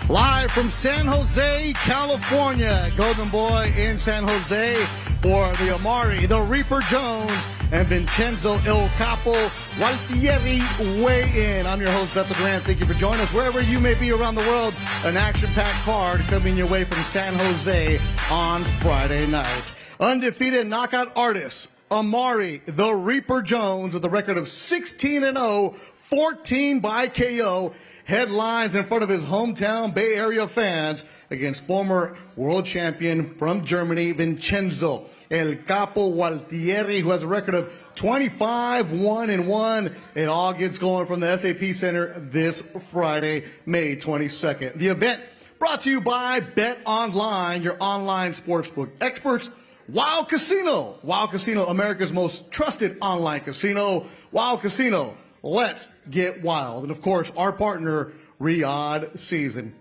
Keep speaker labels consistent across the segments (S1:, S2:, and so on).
S1: Live from San Jose, California. Golden Boy in San Jose for the Amari, the Reaper Jones, and Vincenzo El Capo Gualtieri weigh in. I'm your host, 𝒕🔄💄💄. Thank you for joining us wherever you may be around the world. An action-packed card coming your way from San Jose on Friday night. Undefeated knockout artist Amari, the Reaper Jones, with a record of 16-0, 14 by KO, headlines in front of his hometown Bay Area fans against former world champion from Germany, Vincenzo El Capo Gualtieri, who has a record of 25-1-1. It all gets going from the SAP Center this Friday, May 22nd. The event brought to you by Bet Online, your online sportsbook experts. Wild Casino. Wild Casino, America's most trusted online casino. Wild Casino. Let's get wild. And of course, our partner, Riyadh Season.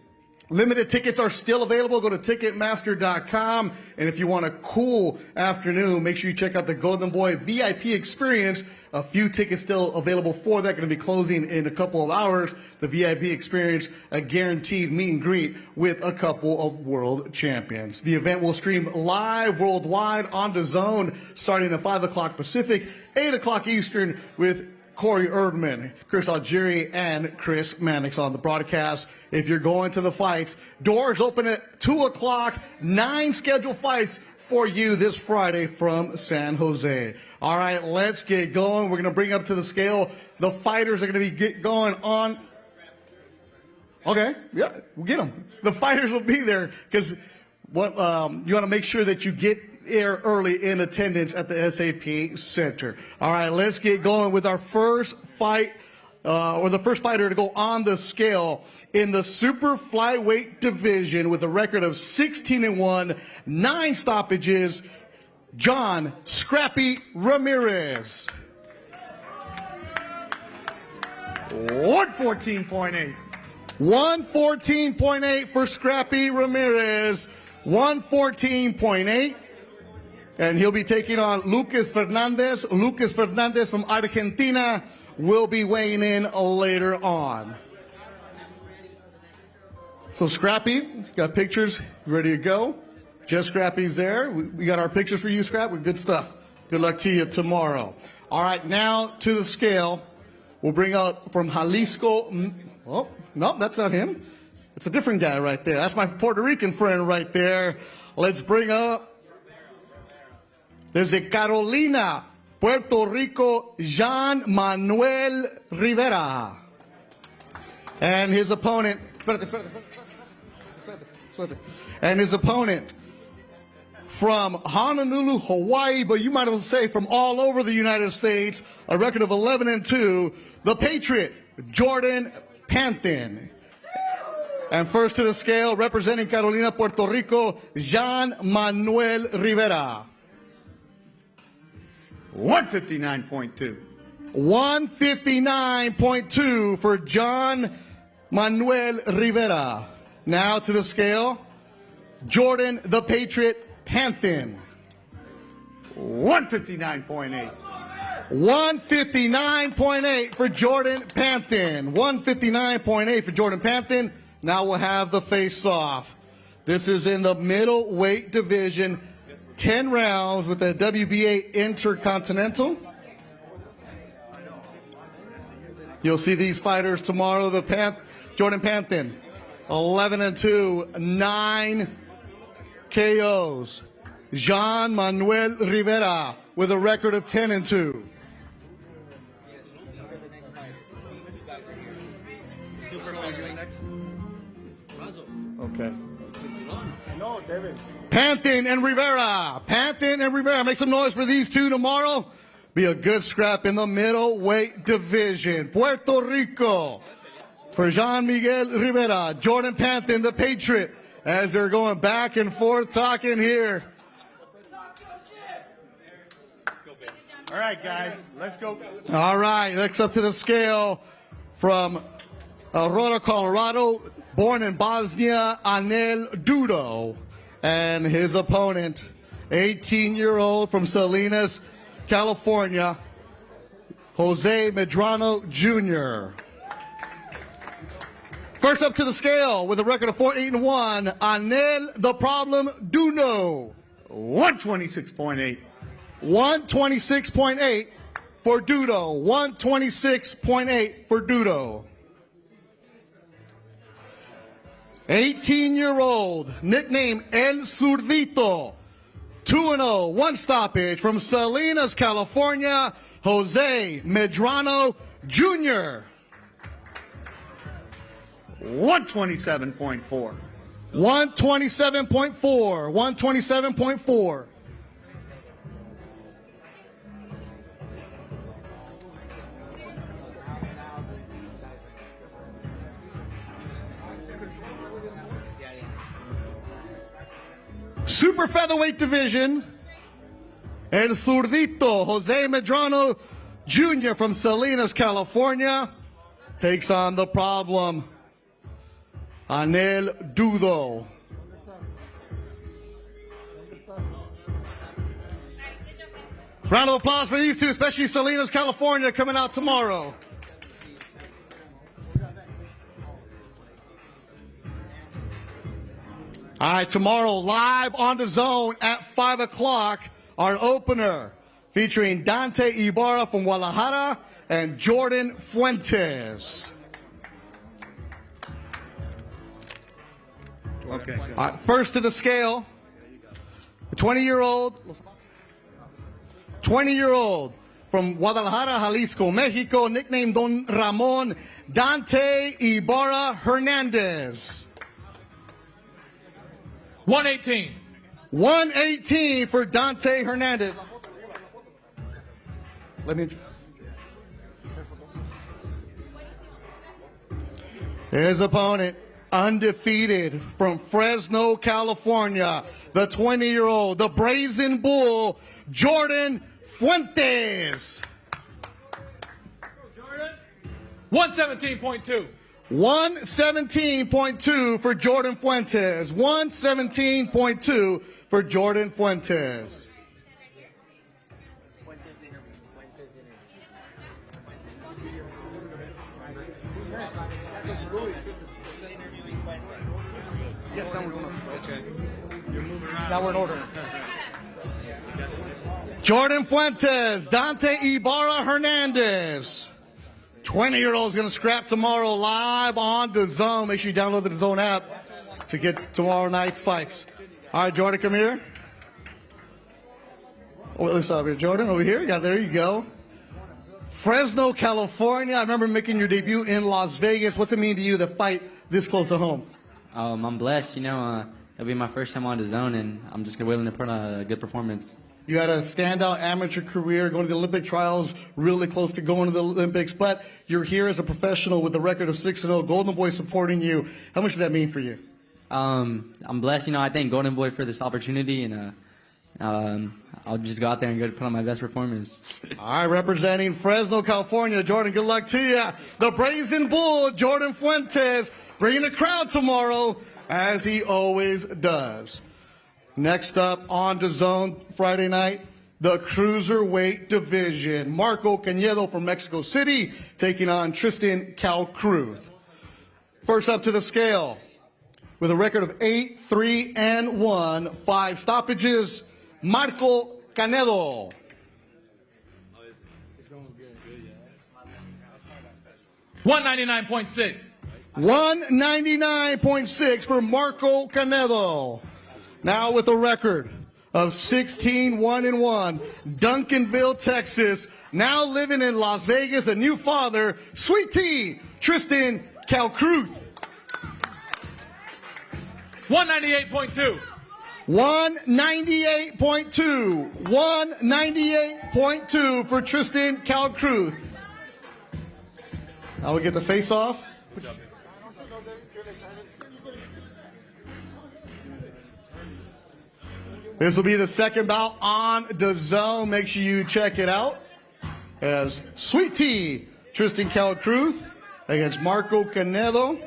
S1: Limited tickets are still available. Go to Ticketmaster.com. And if you want a cool afternoon, make sure you check out the Golden Boy VIP experience. A few tickets still available for that. Going to be closing in a couple of hours. The VIP experience, a guaranteed meet and greet with a couple of world champions. The event will stream live worldwide on DAZN starting at 5 o'clock Pacific, 8 o'clock Eastern with Corey Erdman, Chris Algieri, and Chris Mannix on the broadcast. If you're going to the fights, doors open at 2 o'clock, 9 scheduled fights for you this Friday from San Jose. All right, let's get going. We're going to bring up to the scale. The fighters are going to be going on. Okay, yeah, we'll get them. The fighters will be there because what you want to make sure that you get there early in attendance at the SAP Center. All right, let's get going with our first fight, or the first fighter to go on the scale in the super flyweight division with a record of 16-1, 9 stoppages, John Scrappy Ramirez.
S2: 114.8.
S1: 114.8 for Scrappy Ramirez. 114.8. And he'll be taking on Lucas Fernandez. Lucas Fernandez from Argentina will be weighing in later on. So Scrappy, got pictures ready to go. Just Scrappy's there. We got our pictures for you, Scrap. Good stuff. Good luck to you tomorrow. All right, now to the scale. We'll bring up from Jalisco. Oh, no, that's not him. It's a different guy right there. That's my Puerto Rican friend right there. Let's bring up, desde Carolina, Puerto Rico, Jean Manuel Rivera. And his opponent, and his opponent from Honolulu, Hawaii, but you might as well say from all over the United States, a record of 11-2, the Patriot, Jordan Pantin. And first to the scale, representing Carolina, Puerto Rico, Jean Manuel Rivera.
S2: 159.2.
S1: 159.2 for John Manuel Rivera. Now to the scale, Jordan the Patriot Pantin.
S2: 159.8.
S1: 159.8 for Jordan Pantin. 159.8 for Jordan Pantin. Now we'll have the face-off. This is in the middleweight division. 10 rounds with the WBA Intercontinental. You'll see these fighters tomorrow. Jordan Pantin, 11-2, 9 KOs. Jean Manuel Rivera with a record of 10-2.
S2: Okay.
S1: Pantin and Rivera. Pantin and Rivera. Make some noise for these two tomorrow. Be a good scrap in the middleweight division. Puerto Rico for Jean Miguel Rivera. Jordan Pantin, the Patriot, as they're going back and forth talking here.
S2: All right, guys, let's go.
S1: All right, next up to the scale from Orta, Colorado, born in Bosnia, Anel Duno, and his opponent, 18-year-old from Salinas, California, Jose Medrano Jr. First up to the scale with a record of 4-8-1, Anel the Problem Duno.
S2: 126.8.
S1: 126.8 for Duno. 126.8 for Duno. 18-year-old, nicknamed El Zurdito. 2-0, one stoppage from Salinas, California, Jose Medrano Jr.
S2: 127.4.
S1: 127.4. 127.4. Super featherweight division, El Zurdito, Jose Medrano Jr. from Salinas, California, takes on the problem, Anel Duno. Round of applause for these two, especially Salinas, California, coming out tomorrow. All right, tomorrow live on DAZN at 5 o'clock, our opener featuring Dante Ibarra from Guadalajara and Jordan Fuentes.
S2: Okay.
S1: All right, first to the scale, the 20-year-old from Guadalajara, Jalisco, Mexico, nicknamed Don Ramon, Dante Ibarra Hernandez.
S3: 118.
S1: 118 for Dante Hernandez. His opponent, undefeated from Fresno, California, the 20-year-old, the Brazen Bull, Jordan Fuentes.
S3: 117.2.
S1: 117.2 for Jordan Fuentes. 117.2 for Jordan Fuentes.
S2: Yes, now we're going to. Okay. You're moving around.
S1: Now we're in order. Jordan Fuentes, Dante Ibarra Hernandez. 20-year-old is going to scrap tomorrow live on DAZN. Make sure you download the DAZN app to get tomorrow night's fights. All right, Jordan, come here. What's up here, Jordan? Over here? Yeah, there you go. Fresno, California. I remember making your debut in Las Vegas. What's it mean to you to fight this close to home?
S4: I'm blessed, it'll be my first time on DAZN, and I'm just willing to put on a good performance.
S1: You had a standout amateur career, going to the Olympic trials, really close to going to the Olympics, but you're here as a professional with a record of 6-0, Golden Boy supporting you. How much does that mean for you?
S4: I'm blessed, I thank Golden Boy for this opportunity, and I'll just go out there and go put on my best performance.
S1: All right, representing Fresno, California, Jordan, good luck to you. The Brazen Bull, Jordan Fuentes, bringing the crowd tomorrow, as he always does. Next up on DAZN Friday night, the cruiserweight division. Marco Canedo from Mexico City taking on Kalkreuth. First up to the scale with a record of 8-3-1, 5 stoppages, Marco Canedo.
S3: 199.6.
S1: 199.6 for Marco Canedo. Now with a record of 16-1-1, Duncanville, Texas. Now living in Las Vegas, a new father, Sweet Tea, Kalkreuth.
S3: 198.2.
S1: 198.2. 198.2 for Kalkreuth. Now we get the face off. This will be the second bout on DAZN. Make sure you check it out. As Sweet Tea, Kalkreuth against Marco Canedo.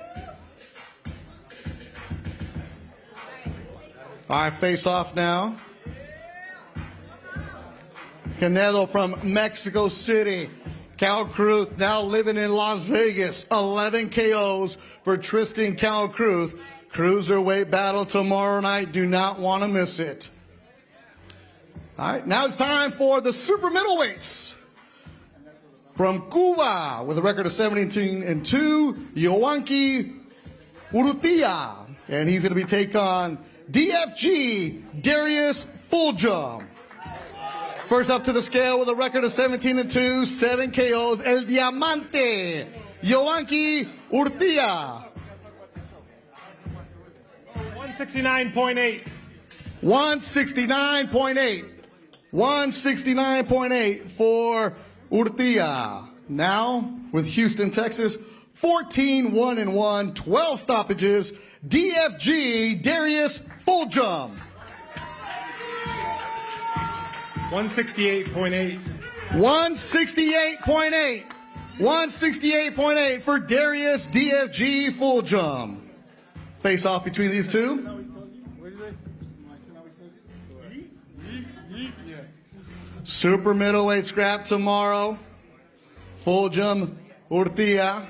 S1: All right, face off now. Canedo from Mexico City. Kalkreuth now living in Las Vegas. 11 KOs for 𝒕𒊄𝒄𝒌𝒆𝒕𝒔. Cruiserweight battle tomorrow night. Do not want to miss it. All right, now it's time for the super middleweights. From Cuba, with a record of 17-2, 𝒕𝒊𝒄𝒌𝒆𝒕𝒔. And he's going to be taking on DFG Fulghum. First up to the scale with a record of 17-2, 7 KOs, El Diamante, 𝒕𝒊𝒄𝒌𝒆𝒕𝒔.
S2: 169.8.
S1: 169.8. 169.8 for Orta. Now, with Houston, Texas, 14-1-1, 12 stoppages, DFG Fulghum.
S2: 168.8.
S1: 168.8. 168.8 for DFG Fulghum. Face off between these two. Super middleweight scrap tomorrow. Fulghum, Orta.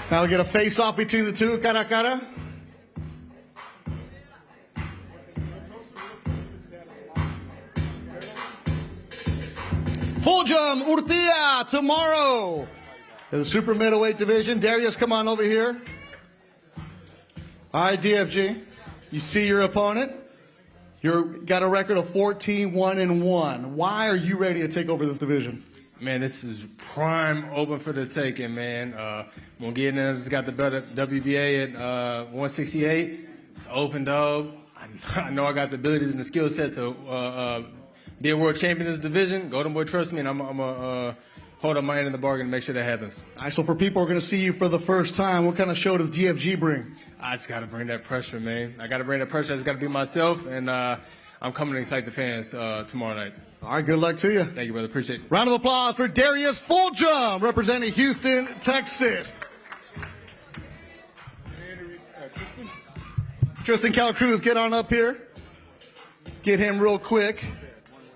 S1: Now we get a face off between the two. Cara a cara. Fulghum, Orta tomorrow. In the super middleweight division. Darius, come on over here. All right, DFG. You see your opponent. You've got a record of 14-1-1. Why are you ready to take over this division?
S5: Man, this is prime open for the taking, man. Hernandez got the better WBA at 168. It's open, dog. I know I got the abilities and the skill set to be a world champion in this division. Golden Boy, trust me, and I'm going to hold up my end in the bargain and make sure that happens.
S1: All right, so for people who are going to see you for the first time, what kind of show does DFG bring?
S5: I just got to bring that pressure, man. I got to bring that pressure. I just got to be myself, and I'm coming to excite the fans tomorrow night.
S1: All right, good luck to you.
S5: Thank you, brother. Appreciate it.
S1: Round of applause for Fulghum, representing Houston, Texas. Kalkreuth, get on up here. Get him real quick.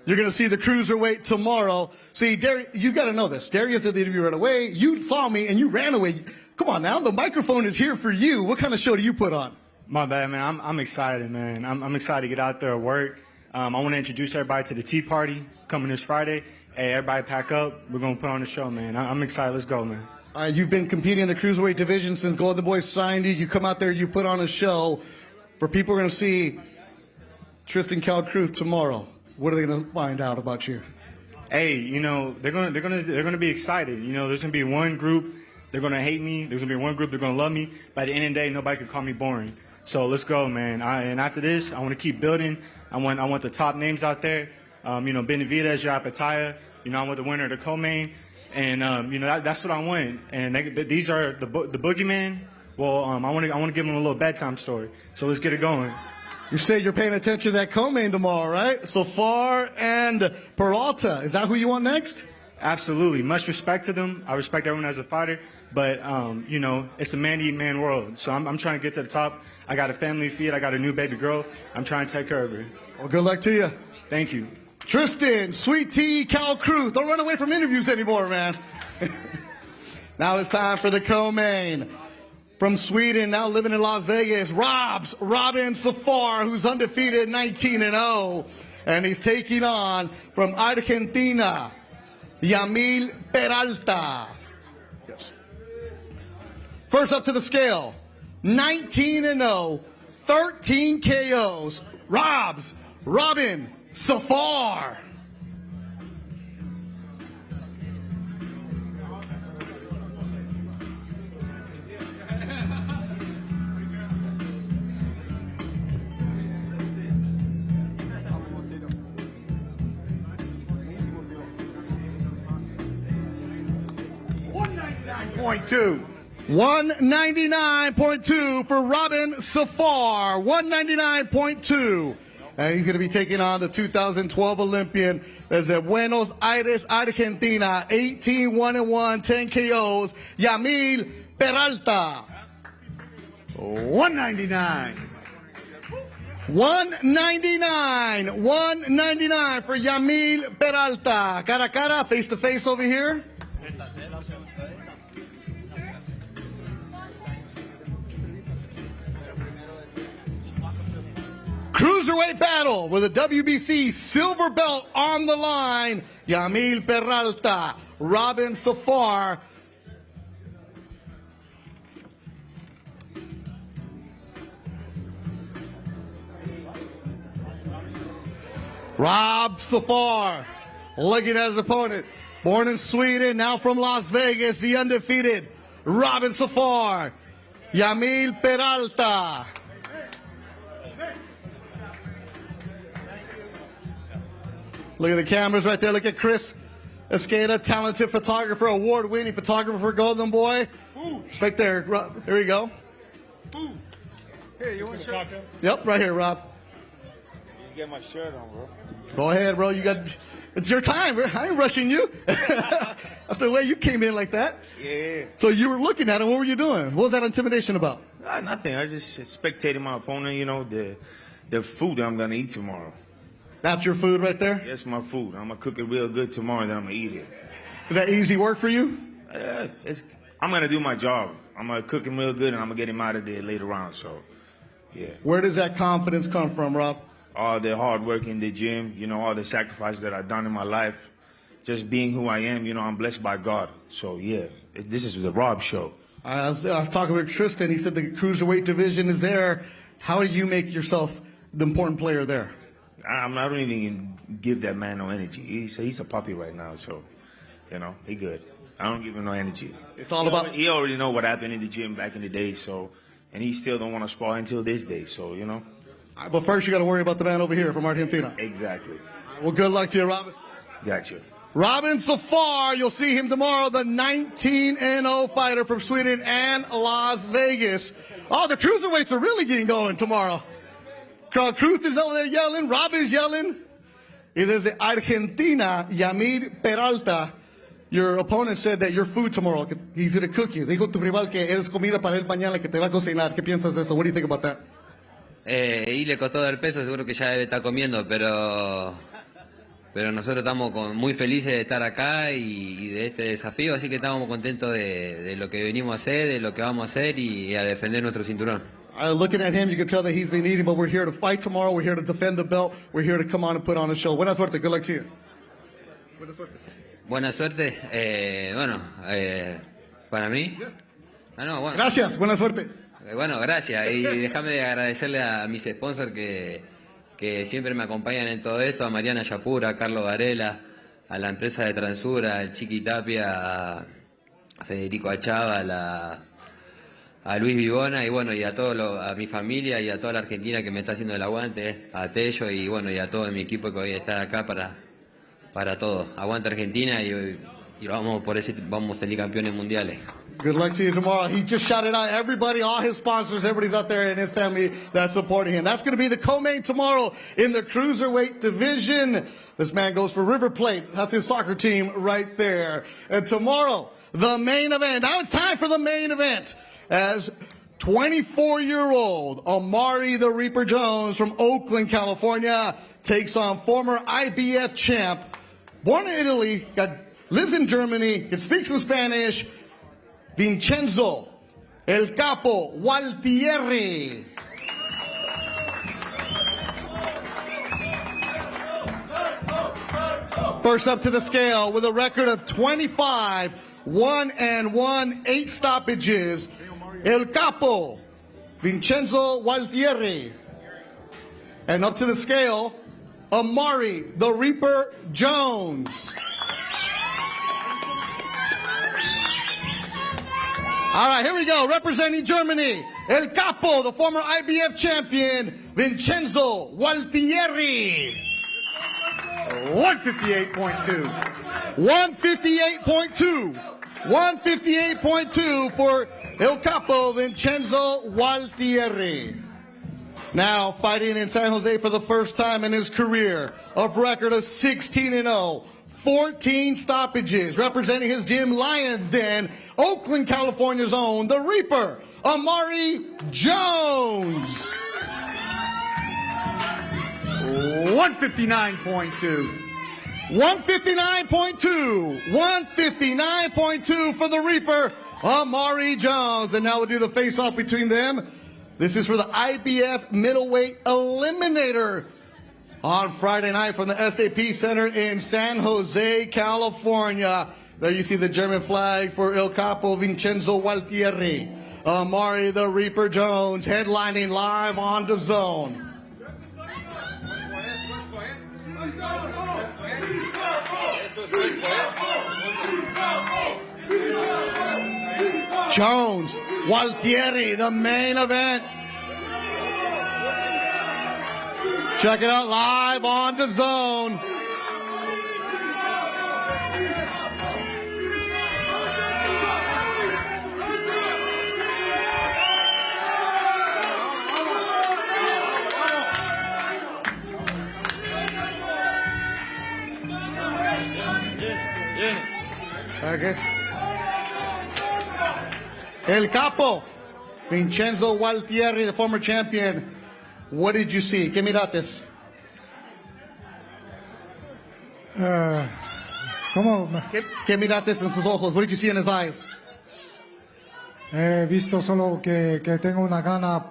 S1: You're going to see the cruiserweight tomorrow. See, Darius, you got to know this. Darius did the interview right away. You saw me and you ran away. Come on now, the microphone is here for you. What kind of show do you put on?
S6: My bad, man. I'm excited, man. I'm excited to get out there and work. I want to introduce everybody to the tea party coming this Friday. Hey, everybody pack up. We're going to put on the show, man. I'm excited. Let's go, man.
S1: You've been competing in the cruiserweight division since Golden Boy signed you. You come out there, you put on a show. For people who are going to see Kalkreuth tomorrow, what are they going to find out about you?
S6: Hey, you know, they're gonna be excited. You know, there's going to be one group, they're going to hate me. There's going to be one group, they're going to love me. By the end of the day, nobody can call me boring. So let's go, man. And after this, I want to keep building. I want the top names out there. You know, 𝒕𝒊𝒄𝒌𝒆𝒕𝒔, 𝒕𝒊𝒄𝒌𝒆𝒕𝒔. You know, I want the winner of the co-main. And, you know, that's what I want. And these are the boogeyman. Well, I want to give them a little bedtime story. So let's get it going.
S1: You say you're paying attention to that co-main tomorrow, right? Safar and Peralta. Is that who you want next?
S6: Absolutely. Much respect to them. I respect everyone as a fighter. But, you know, it's a man-eat-man world. So I'm trying to get to the top. I got a family to feed. I got a new baby girl. I'm trying to take care of her.
S1: Well, good luck to you.
S6: Thank you.
S1: Tristan, Sweet Tea, Kalkreuth. Don't run away from interviews anymore, man. Now it's time for the co-main. From Sweden, now living in Las Vegas, Robin Safar, who's undefeated 19-0. And he's taking on, from Argentina, Yamil Peralta. Yes. First up to the scale, 19-0, 13 KOs, Robin Safar.
S2: .2.
S1: 199.2 for Robin Safar. 199.2. And he's going to be taking on the 2012 Olympian. There's a Buenos Aires, Argentina. 18-1-1, 10 KOs. Yamil Peralta.
S6: 199.
S1: 199 for Yamil Peralta. Cara a cara, face to face over here. Cruiserweight battle with a WBC silver belt on the line. Yamil Peralta, Robin Safar. Rob Safar, looking at his opponent. Born in Sweden, now from Las Vegas, the undefeated Robin Safar. Yamil Peralta. Look at the cameras right there. Look at Chris Escada, talented photographer, award-winning photographer for Golden Boy. Right there. There you go.
S2: Here, you want to talk to him?
S1: Yep, right here, Rob.
S2: You get my shirt on, bro.
S1: Go ahead, bro. It's your time. I ain't rushing you. After the way you came in like that.
S2: Yeah.
S1: So you were looking at him. What were you doing? What was that intimidation about?
S2: Nothing. I just spectated my opponent, you know, the food that I'm going to eat tomorrow.
S1: That's your food right there?
S2: That's my food. I'm going to cook it real good tomorrow, then I'm going to eat it.
S1: Is that easy work for you?
S2: I'm going to do my job. I'm going to cook him real good, and I'm going to get him out of there later on. So, yeah.
S1: Where does that confidence come from, Rob?
S2: All the hard work in the gym, you know, all the sacrifices that I've done in my life. Just being who I am, you know, I'm blessed by God. So, yeah, this is the Rob show.
S1: I was talking with Tristan. He said the cruiserweight division is there. How do you make yourself the important player there?
S2: I don't even give that man no energy. He's a puppy right now, so, you know, he good. I don't give him no energy.
S1: It's all about...
S2: He already know what happened in the gym back in the day, so, and he still don't want to spar until this day, so, you know.
S1: But first you got to worry about the man over here from Argentina.
S2: Exactly.
S1: Well, good luck to you, Robin.
S2: Gotcha.
S1: Robin Safar, you'll see him tomorrow, the 19-0 fighter from Sweden and Las Vegas. Oh, the cruiserweights are really getting going tomorrow. Kalkreuth is over there yelling. Robin's yelling. Y desde Argentina, Yamil Peralta, your opponent said that your food tomorrow, he's going to cook you. Dijo tu rival que es comida para él mañana, que te va a cocinar. ¿Qué piensas de eso? What do you think about that?
S7: Y le costó dar peso, seguro que ya debe estar comiendo, pero nosotros estamos muy felices de estar acá y de este desafío, así que estamos contentos de lo que venimos a hacer, de lo que vamos a hacer y a defender nuestro cinturón.
S1: Looking at him, you can tell that he's been eating, but we're here to fight tomorrow. We're here to defend the belt. We're here to come on and put on a show. Buena suerte. Good luck to you. Buena suerte.
S7: Buena suerte. Para mí. No, bueno.
S1: Gracias. Buena suerte.
S7: Bueno, gracias. Y déjame de agradecerle a mis sponsors que siempre me acompañan en todo esto, a Mariana Yapura, a Carlos Varela, a la empresa de Transura, al Chiqui Tapia, a Federico Achava, a Luis Vivona y bueno, y a mi familia y a toda la Argentina que me está haciendo el aguante, a Tello y bueno, y a todo mi equipo que hoy está acá para todo. Aguanta Argentina y vamos a salir campeones mundiales.
S1: Good luck to you tomorrow. He just shouted out everybody, all his sponsors, everybody's out there in his family that's supporting him. That's going to be the co-main tomorrow in the cruiserweight division. This man goes for River Plate. That's his soccer team right there. And tomorrow, the main event. Now it's time for the main event. As 24-year-old Amari the Reaper Jones from Oakland, California, takes on former IBF champ, born in Italy, lives in Germany, can speak some Spanish, Vincenzo, El Capo, Gualtieri. First up to the scale with a record of 25, 1-1, 8 stoppages, El Capo, Vincenzo Gualtieri. And up to the scale, Amari the Reaper Jones. All right, here we go. Representing Germany, El Capo, the former IBF champion, Vincenzo Gualtieri. 158.2. 158.2. 158.2 for El Capo, Vincenzo Gualtieri. Now fighting in San Jose for the first time in his career, a record of 16-0. 14 stoppages, representing his gym, Lion's Den, Oakland, California's own, the Reaper, Amari Jones. 159.2. 159.2. 159.2 for the Reaper, Amari Jones. And now we'll do the face-off between them. This is for the IBF Middleweight Eliminator on Friday night from the SAP Center in San Jose, California. There you see the German flag for El Capo, Vincenzo Gualtieri. Amari the Reaper Jones headlining live on DAZN. Jones, Gualtieri, the main event. Check it out live on DAZN. Okay. El Capo, Vincenzo Gualtieri, the former champion. What did you see? ¿Qué mirates?
S8: ¿Cómo?
S1: ¿Qué mirates en sus ojos? What did you see in his eyes?
S8: He visto solo que tengo una gana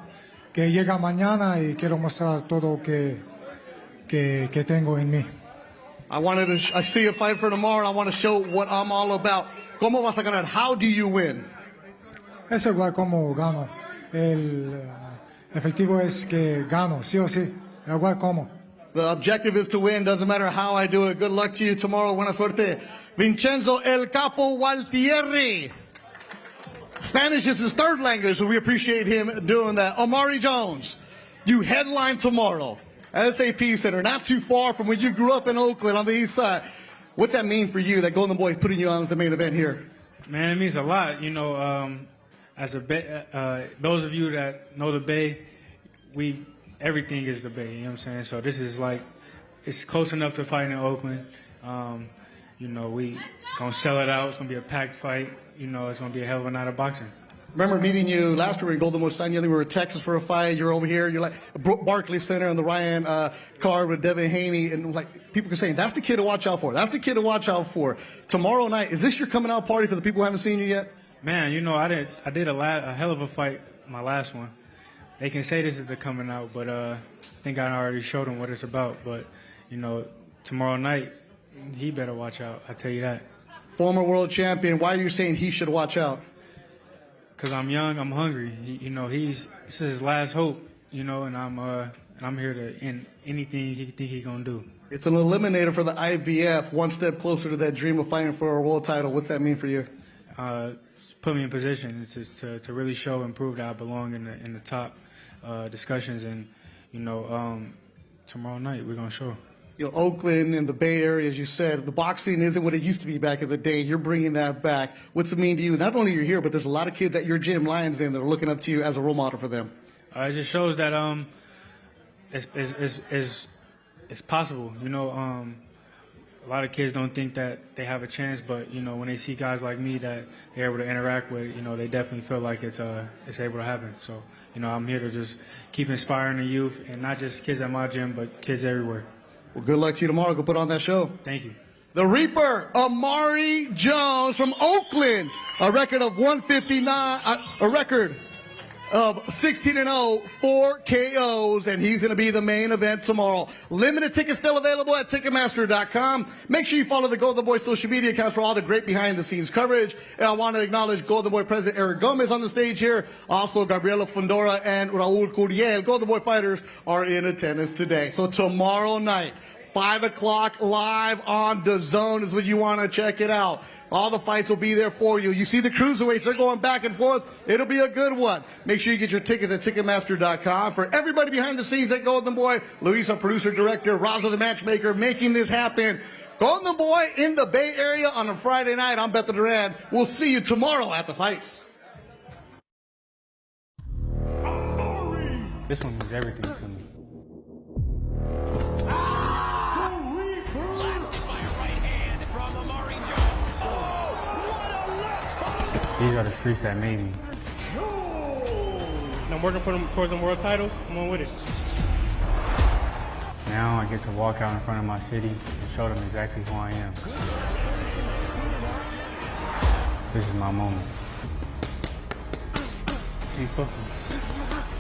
S8: que llega mañana y quiero mostrar todo que tengo en mí.
S1: I see a fight for tomorrow. I want to show what I'm all about. ¿Cómo vas a ganar? How do you win?
S8: Es igual como gano. El efectivo es que gano, sí o sí. Igual como.
S1: The objective is to win. Doesn't matter how I do it. Good luck to you tomorrow. Buena suerte. Vincenzo El Capo Gualtieri. Spanish is his third language, so we appreciate him doing that. Amari Jones, you headline tomorrow. SAP Center, not too far from where you grew up in Oakland on the east side. What's that mean for you, that Golden Boy is putting you on as the main event here?
S6: Man, it means a lot. You know, as a those of you that know the Bay, everything is the Bay. You know what I'm saying? So this is like, it's close enough to fighting in Oakland. You know, we gonna sell it out. It's gonna be a packed fight. You know, it's gonna be a hell of a night of boxing.
S1: Remember meeting you last year in Golden Boy signed you. We were in Texas for a fight. You're over here. You're like Barclays Center on the Ryan card with Devin Haney, and like people are saying, that's the kid to watch out for. That's the kid to watch out for. Tomorrow night, is this your coming out party for the people who haven't seen you yet?
S6: Man, you know, I did a hell of a fight my last one. They can say this is the coming out, but I think I already showed them what it's about. But you know, tomorrow night, he better watch out. I tell you that.
S1: Former world champion. Why are you saying he should watch out?
S6: Because I'm young, I'm hungry. You know, this is his last hope. You know, and I'm here to end anything he think he's gonna do.
S1: It's an eliminator for the IBF. One step closer to that dream of fighting for a world title. What's that mean for you?
S6: Put me in position. It's just to really show and prove that I belong in the top discussions. And you know, tomorrow night we're gonna show.
S1: You know, Oakland and the Bay Area, as you said, the boxing isn't what it used to be back in the day. You're bringing that back. What's it mean to you? Not only you're here, but there's a lot of kids at your gym, Lions Den, that are looking up to you as a role model for them.
S6: It just shows that it's possible. You know, a lot of kids don't think that they have a chance, but you know, when they see guys like me that they're able to interact with, you know, they definitely feel like it's able to happen. So, you know, I'm here to just keep inspiring the youth, and not just kids at my gym, but kids everywhere.
S1: Well, good luck to you tomorrow. Go put on that show.
S6: Thank you.
S1: The Reaper, Amari Jones from Oakland, a record of 159, a record of 16-0, 4 KOs, and he's going to be the main event tomorrow. Limited tickets still available at Ticketmaster.com. Make sure you follow the Golden Boy social media accounts for all the great behind-the-scenes coverage. And I want to acknowledge Golden Boy President Eric Gomez on the stage here. Also, Gabriela Fundora and Raul Curiel. Golden Boy fighters are in attendance today. So tomorrow night, 5 o'clock live on DAZN is what you want to check it out. All the fights will be there for you. You see the cruiserweights, they're going back and forth. It'll be a good one. Make sure you get your tickets at Ticketmaster.com. For everybody behind the scenes at Golden Boy, Luis, our producer, director, Raza, the matchmaker, making this happen. Golden Boy in the Bay Area on a Friday night. I'm Beto Duran. We'll see you tomorrow at the fights.
S6: This one means everything to me. These are the streets that made me.
S5: I'm working towards them world titles. I'm on with it.
S9: Now I get to walk out in front of my city and show them exactly who I am. This is my moment.
S5: Keep pushing.